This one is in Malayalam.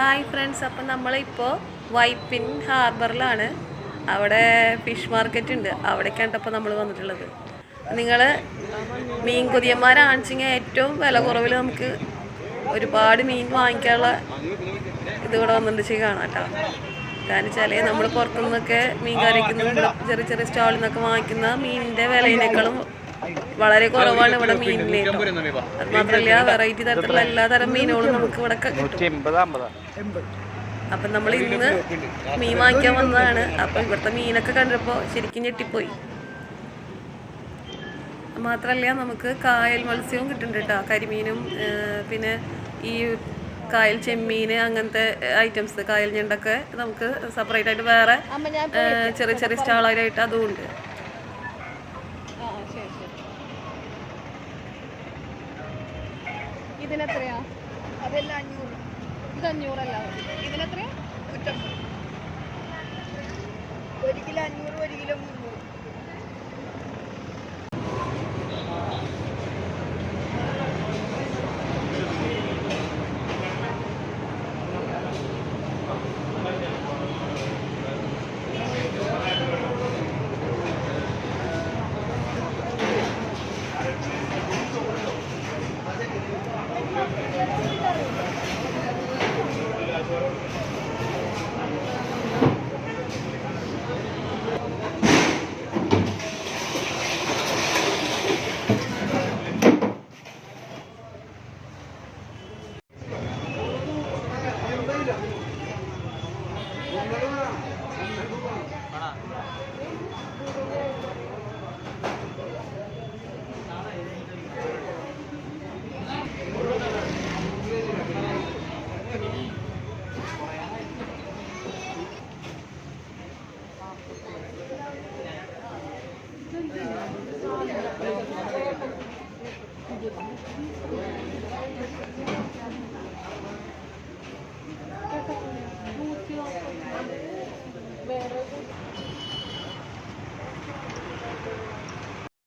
ഹായ് ഫ്രണ്ട്സ്, അപ്പം നമ്മളിപ്പോൾ വൈപ്പിൻ ഹാർബറിലാണ്. അവിടെ ഫിഷ് മാർക്കറ്റ് ഉണ്ട്. അവിടേക്കാണ് ഇപ്പോൾ നമ്മൾ വന്നിട്ടുള്ളത്. നിങ്ങൾ മീൻ കൊതിയന്മാരാണെച്ചെങ്കിൽ ഏറ്റവും വില കുറവിൽ നമുക്ക് ഒരുപാട് മീൻ വാങ്ങിക്കാനുള്ള ഇതിവിടെ വന്നിട്ട് കാണാം കേട്ടോ. കാരണം വെച്ചാൽ നമ്മൾ പുറത്തുനിന്നൊക്കെ മീൻ കറിക്കുന്ന ചെറിയ ചെറിയ സ്റ്റാളിൽ നിന്നൊക്കെ വാങ്ങിക്കുന്ന മീനിൻ്റെ വിലയിനേക്കാളും വളരെ കുറവാണ് ഇവിടെ മീനിന്. അത് മാത്രമല്ല, വെറൈറ്റി തരത്തിലുള്ള എല്ലാ തരം മീനുകളും നമുക്ക് ഇവിടെ കിട്ടും. അപ്പം നമ്മൾ ഇന്ന് മീൻ വാങ്ങിക്കാൻ വന്നതാണ്. അപ്പം ഇവിടുത്തെ മീനൊക്കെ കണ്ടപ്പോൾ ശരിക്കും ഞെട്ടിപ്പോയി. മാത്രമല്ല, നമുക്ക് കായൽ മത്സ്യവും കിട്ടുന്നുണ്ട് കേട്ടോ. കരിമീനും പിന്നെ ഈ കായൽ ചെമ്മീൻ അങ്ങനത്തെ ഐറ്റംസ്, കായൽ ഞണ്ടൊക്കെ നമുക്ക് സെപ്പറേറ്റ് ആയിട്ട് വേറെ ചെറിയ ചെറിയ സ്റ്റാളായിട്ട് അതും ഉണ്ട്. ഇതിനെത്രയാ? അതെല്ലാം 500. ഇത് 500 അല്ല. ഇതിനെത്രയാ? 150. 1 കിലോ 500, 1 കിലോ 300.